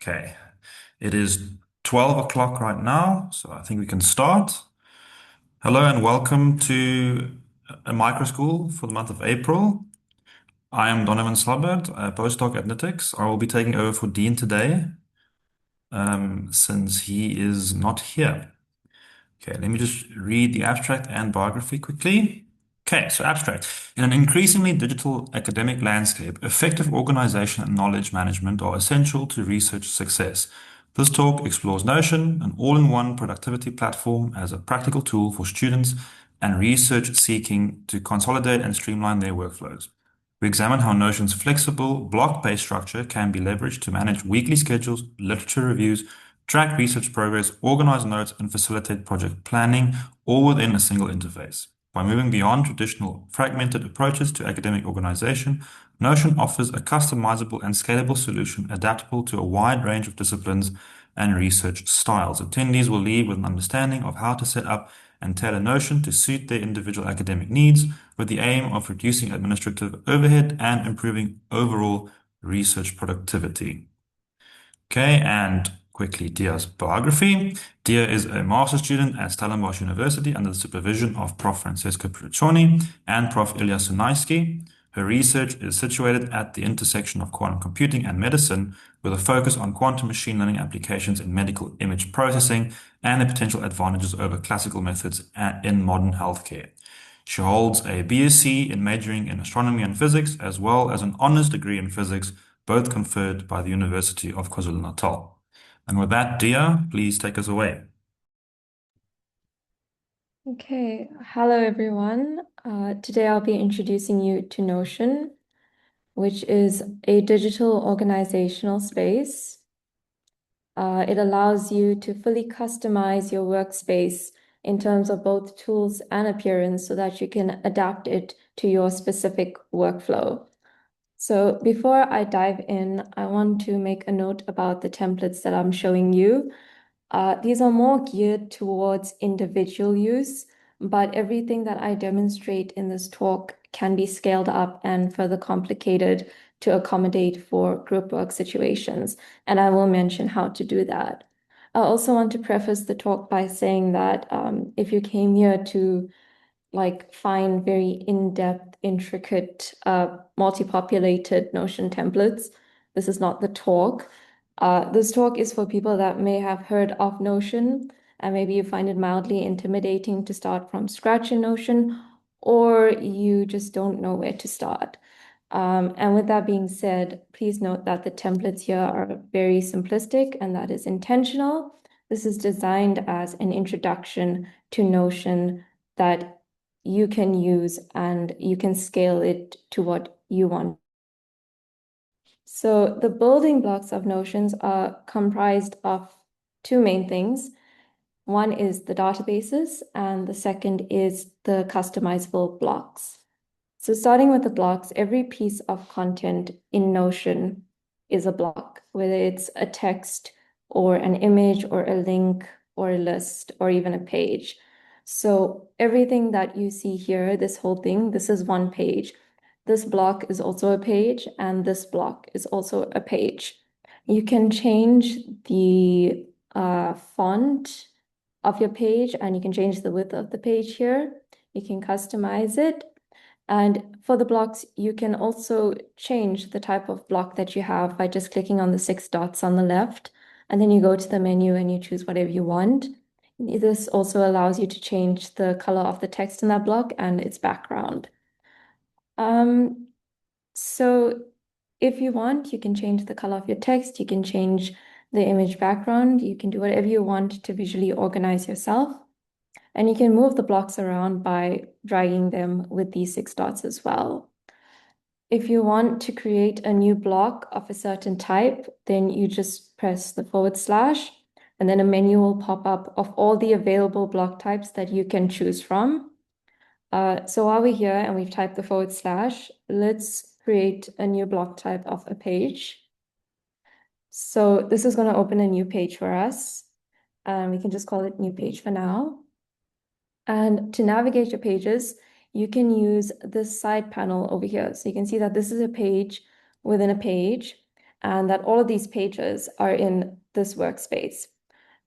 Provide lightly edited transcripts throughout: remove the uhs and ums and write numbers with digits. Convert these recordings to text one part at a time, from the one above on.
Okay, it is 12 o'clock right now, so I think we can start. Hello and welcome to a micro school for the month of April. I am Donovan Slubbert, a postdoc at NITheCS. I will be taking over for Dean today, since he is not here. Okay, let me just read the abstract and biography quickly. Okay, so abstract. In an increasingly digital academic landscape, effective organization and knowledge management are essential to research success. This talk explores Notion, an all-in-one productivity platform, as a practical tool for students and research seeking to consolidate and streamline their workflows. We examine how Notion's flexible, block-based structure can be leveraged to manage weekly schedules, literature reviews, track research progress, organize notes, and facilitate project planning, all within a single interface. By moving beyond traditional fragmented approaches to academic organization, Notion offers a customizable and scalable solution adaptable to a wide range of disciplines and research styles. Attendees will leave with an understanding of how to set up and tailor Notion to suit their individual academic needs, with the aim of reducing administrative overhead and improving overall research productivity. Okay, and quickly, Dhiya's biography. Dhiya is a master's student at Stellenbosch University under the supervision of Prof. Francesco Pruccioni and Prof. Ilya Sunaisky. Her research is situated at the intersection of quantum computing and medicine, with a focus on quantum machine learning applications in medical image processing and the potential advantages over classical methods in modern healthcare. She holds a BSc in majoring in astronomy and physics, as well as an honors degree in physics, both conferred by the University of KwaZulu-Natal. And with that, Dhiya, please take us away. Okay, hello everyone. Today I'll be introducing you to Notion, which is a digital organizational space. It allows you to fully customize your workspace in terms of both tools and appearance so that you can adapt it to your specific workflow. So before I dive in, I want to make a note about the templates that I'm showing you. These are more geared towards individual use, but everything that I demonstrate in this talk can be scaled up and further complicated to accommodate for group work situations, and I will mention how to do that. I also want to preface the talk by saying that if you came here to find very in-depth, intricate, multi-populated Notion templates, this is not the talk. This talk is for people that may have heard of Notion, and maybe you find it mildly intimidating to start from scratch in Notion, or you just don't know where to start. And with that being said, please note that the templates here are very simplistic, and that is intentional. This is designed as an introduction to Notion that you can use, and you can scale it to what you want. So the building blocks of Notions are comprised of two main things. One is the databases, and the second is the customizable blocks. So starting with the blocks, every piece of content in Notion is a block, whether it's a text or an image or a link or a list or even a page. So everything that you see here, this whole thing, this is one page. This block is also a page, and this block is also a page. You can change the font of your page, and you can change the width of the page here. You can customize it. And for the blocks, you can also change the type of block that you have by just clicking on the 6 dots on the left, and then you go to the menu and you choose whatever you want. This also allows you to change the color of the text in that block and its background. So if you want, you can change the color of your text, you can change the image background, you can do whatever you want to visually organize yourself. And you can move the blocks around by dragging them with these 6 dots as well. If you want to create a new block of a certain type, then you just press the /, and then a menu will pop up of all the available block types that you can choose from. So while we're here and we've typed the /, let's create a new block type of a page. So this is going to open a new page for us. We can just call it new page for now. And to navigate your pages, you can use this side panel over here. So you can see that this is a page within a page. and that all of these pages are in this workspace.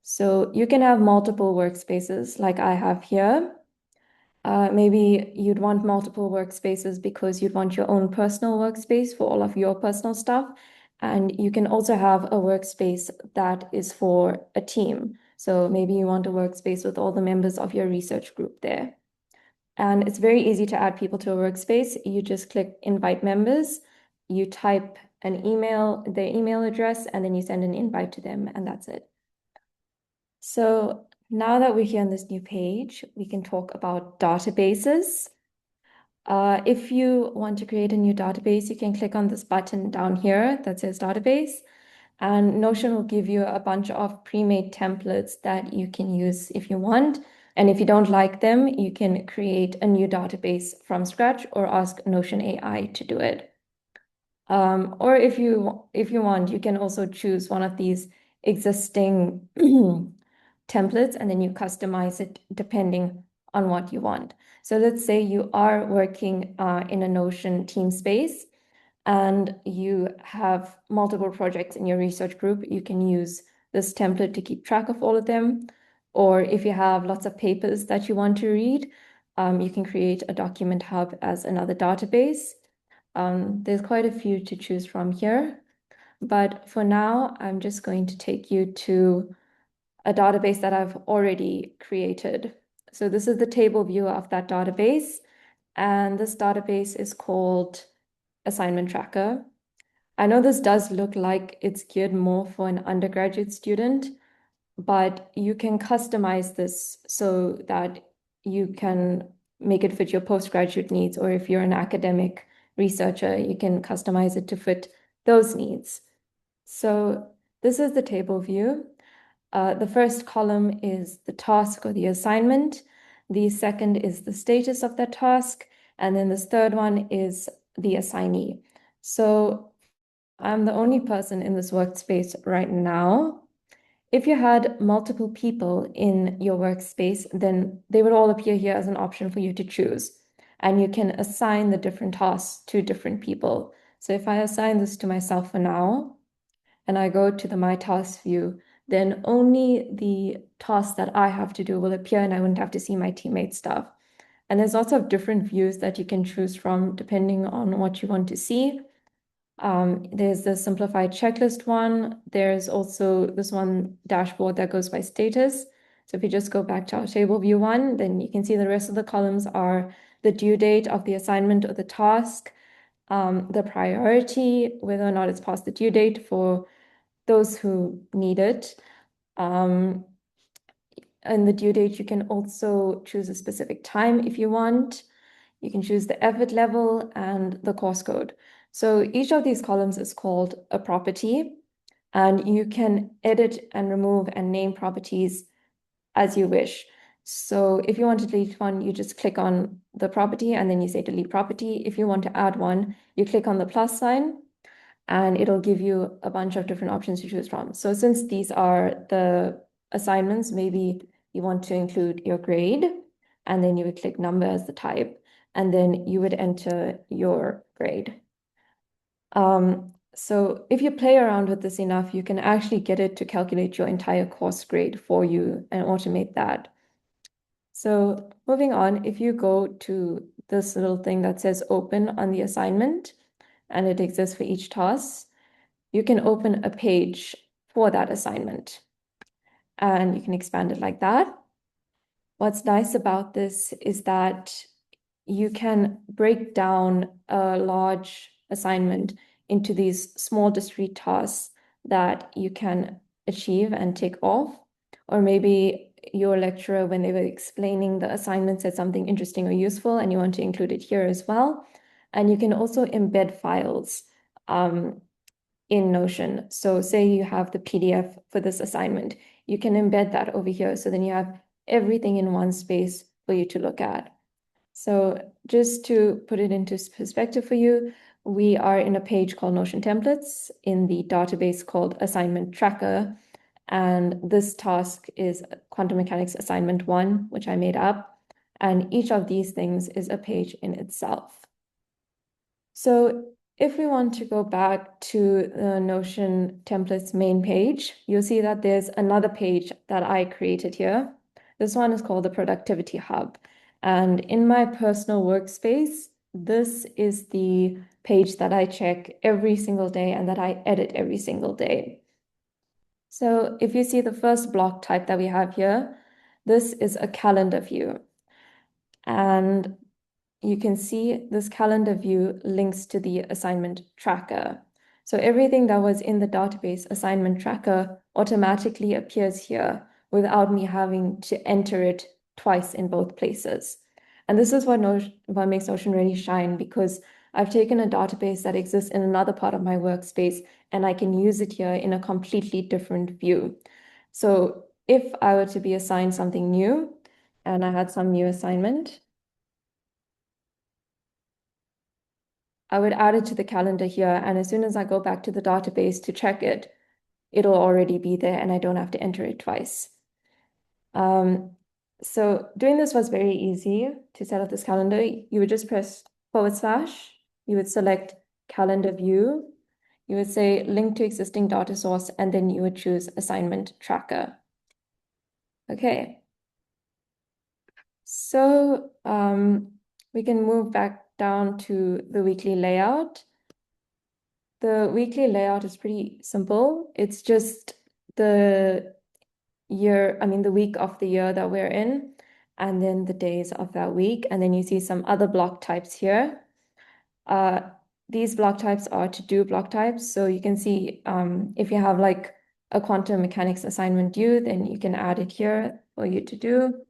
So you can have multiple workspaces like I have here. Maybe you'd want multiple workspaces because you'd want your own personal workspace for all of your personal stuff. And you can also have a workspace that is for a team. So maybe you want a workspace with all the members of your research group there. And it's very easy to add people to a workspace. You just click invite members, you type an email, their email address, and then you send an invite to them, and that's it. So now that we're here on this new page, we can talk about databases. If you want to create a new database, you can click on this button down here that says database, and Notion will give you a bunch of pre-made templates that you can use if you want. And if you don't like them, you can create a new database from scratch or ask Notion AI to do it. Or if you want, you can also choose one of these existing templates and then you customize it depending on what you want. So let's say you are working in a Notion team space and you have multiple projects in your research group. You can use this template to keep track of all of them. Or if you have lots of papers that you want to read, you can create a document hub as another database. There's quite a few to choose from here, but for now, I'm just going to take you to a database that I've already created. So this is the table view of that database, and this database is called Assignment Tracker. I know this does look like it's geared more for an undergraduate student, but you can customize this so that you can make it fit your postgraduate needs, or if you're an academic researcher, you can customize it to fit those needs. So this is the table view. The first column is the task or the assignment. The second is the status of that task. And then this third one is the assignee. So I'm the only person in this workspace right now. If you had multiple people in your workspace, then they would all appear here as an option for you to choose. And you can assign the different tasks to different people. So if I assign this to myself for now, and I go to the My Tasks view, then only the tasks that I have to do will appear and I wouldn't have to see my teammates' stuff. And there's lots of different views that you can choose from depending on what you want to see. There's the simplified checklist one. There's also this one dashboard that goes by status. So if you just go back to our table view one, then you can see the rest of the columns are the due date of the assignment or the task, the priority, whether or not it's past the due date for those who need it. And the due date, you can also choose a specific time if you want. You can choose the effort level and the course code. So each of these columns is called a property, and you can edit and remove and name properties as you wish. So if you want to delete one, you just click on the property and then you say delete property. If you want to add one, you click on the plus sign and it'll give you a bunch of different options to choose from. So since these are the assignments, maybe you want to include your grade, and then you would click number as the type, and then you would enter your grade. So if you play around with this enough, you can actually get it to calculate your entire course grade for you and automate that. So moving on, if you go to this little thing that says open on the assignment, and it exists for each task, you can open a page for that assignment. And you can expand it like that. What's nice about this is that you can break down a large assignment into these small discrete tasks that you can achieve and tick off. Or maybe your lecturer, when they were explaining the assignment, said something interesting or useful, and you want to include it here as well. And you can also embed files in Notion. So say you have the PDF for this assignment, you can embed that over here. So then you have everything in one space for you to look at. So just to put it into perspective for you, we are in a page called Notion Templates in the database called Assignment Tracker. And this task is Quantum Mechanics Assignment 1, which I made up. And each of these things is a page in itself. So if we want to go back to the Notion templates main page, you'll see that there's another page that I created here. This one is called the Productivity Hub. And in my personal workspace, this is the page that I check every single day and that I edit every single day. So if you see the first block type that we have here, this is a calendar view. And you can see this calendar view links to the assignment tracker. So everything that was in the database assignment tracker automatically appears here without me having to enter it twice in both places. And this is what makes Notion really shine, because I've taken a database that exists in another part of my workspace and I can use it here in a completely different view. So if I were to be assigned something new and I had some new assignment, I would add it to the calendar here, and as soon as I go back to the database to check it, it'll already be there and I don't have to enter it twice. So doing this was very easy. To set up this calendar, you would just press /, you would select calendar view, you would say link to existing data source, and then you would choose assignment tracker. Okay. So we can move back down to the weekly layout. The weekly layout is pretty simple. It's just the the week of the year that we're in, and then the days of that week. And then you see some other block types here. These block types are to-do block types. So you can see if you have like a quantum mechanics assignment due, then you can add it here for you to do.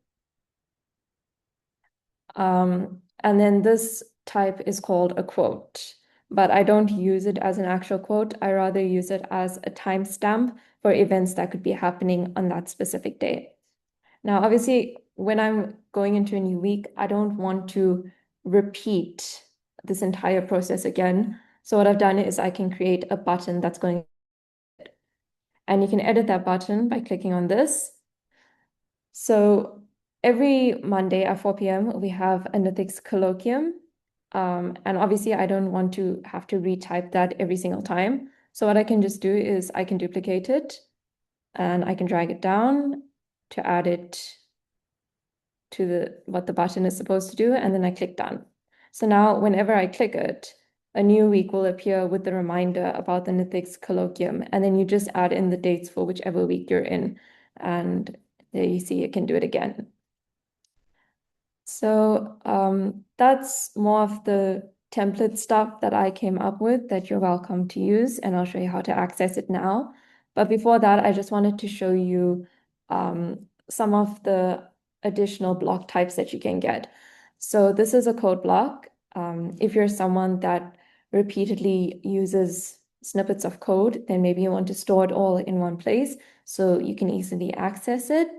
And then this type is called a quote, but I don't use it as an actual quote. I rather use it as a timestamp for events that could be happening on that specific day. Now, obviously, when I'm going into a new week, I don't want to repeat this entire process again. So what I've done is I can create a button that's going, and you can edit that button by clicking on this. So every Monday at 4 p.m., we have a NITheCS colloquium. And obviously, I don't want to have to retype that every single time. So what I can just do is I can duplicate it and I can drag it down to add it to what the button is supposed to do. And then I click done. So now whenever I click it, a new week will appear with the reminder about the NITheCS colloquium. And then you just add in the dates for whichever week you're in. And there you see, you can do it again. So that's more of the template stuff that I came up with that you're welcome to use, and I'll show you how to access it now. But before that, I just wanted to show you some of the additional block types that you can get. So this is a code block. If you're someone that repeatedly uses snippets of code, then maybe you want to store it all in one place so you can easily access it.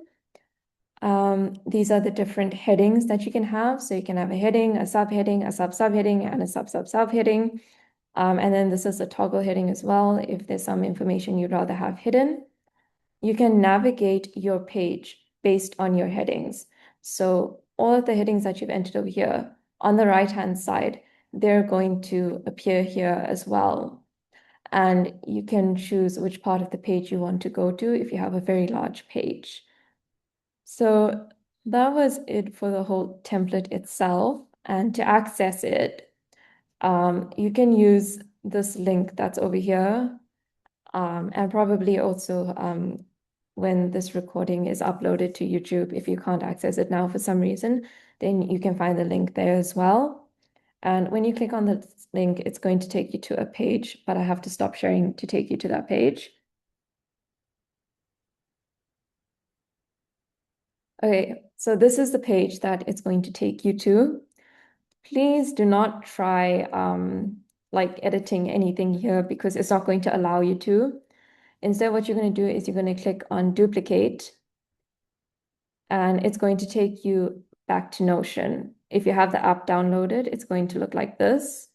These are the different headings that you can have. So you can have a heading, a subheading, a sub-subheading, and a sub-sub-subheading. And then this is a toggle heading as well, if there's some information you'd rather have hidden. You can navigate your page based on your headings. So all of the headings that you've entered over here, on the right-hand side, they're going to appear here as well. And you can choose which part of the page you want to go to if you have a very large page. So that was it for the whole template itself. And to access it, you can use this link that's over here. And probably also when this recording is uploaded to YouTube, if you can't access it now for some reason, then you can find the link there as well. And when you click on the link, it's going to take you to a page, but I have to stop sharing to take you to that page. Okay, so this is the page that it's going to take you to. Please do not try like editing anything here because it's not going to allow you to. Instead, what you're going to do is you're going to click on duplicate and it's going to take you back to Notion. If you have the app downloaded, it's going to look like this.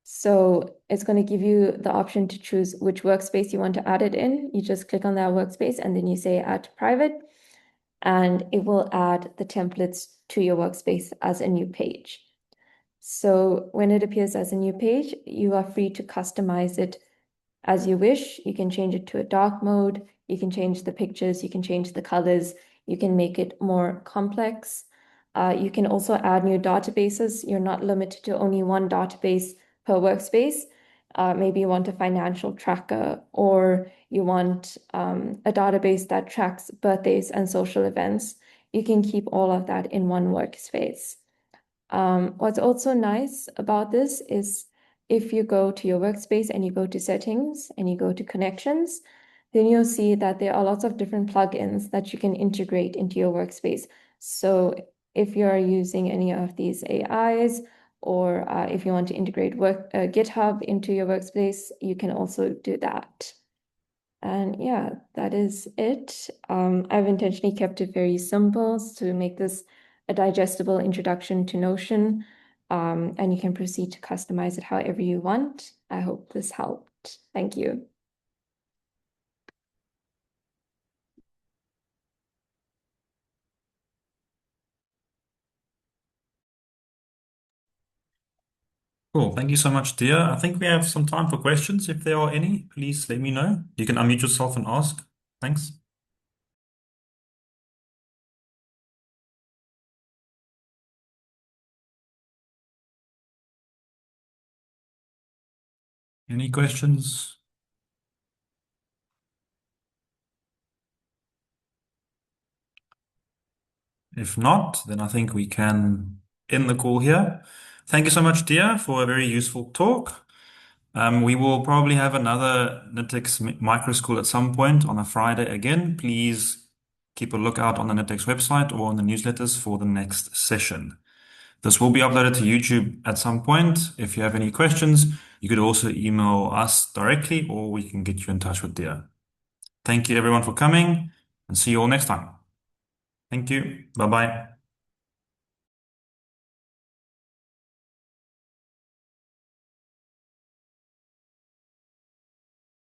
So it's going to give you the option to choose which workspace you want to add it in. You just click on that workspace and then you say add to private, and it will add the templates to your workspace as a new page. So when it appears as a new page, you are free to customize it as you wish. You can change it to a dark mode. You can change the pictures. You can change the colors. You can make it more complex. You can also add new databases. You're not limited to only one database per workspace. Maybe you want a financial tracker, or you want a database that tracks birthdays and social events. You can keep all of that in one workspace. What's also nice about this is if you go to your workspace and you go to settings and you go to connections, then you'll see that there are lots of different plugins that you can integrate into your workspace. So if you're using any of these AIs, or if you want to integrate GitHub into your workspace, you can also do that. And yeah, that is it. I've intentionally kept it very simple to make this a digestible introduction to Notion, and you can proceed to customize it however you want. I hope this helped. Thank you. Cool. Thank you so much, Dhiya. I think we have some time for questions. If there are any, please let me know. You can unmute yourself and ask. Thanks. Any questions? If not, then I think we can end the call here. Thank you so much, Dhiya, for a very useful talk. We will probably have another NITheCS micro school at some point on a Friday again. Please keep a lookout on the NITheCS website or on the newsletters for the next session. This will be uploaded to YouTube at some point. If you have any questions, you could also email us directly, or we can get you in touch with Dhiya. Thank you everyone for coming, and see you all next time. Thank you. Bye bye.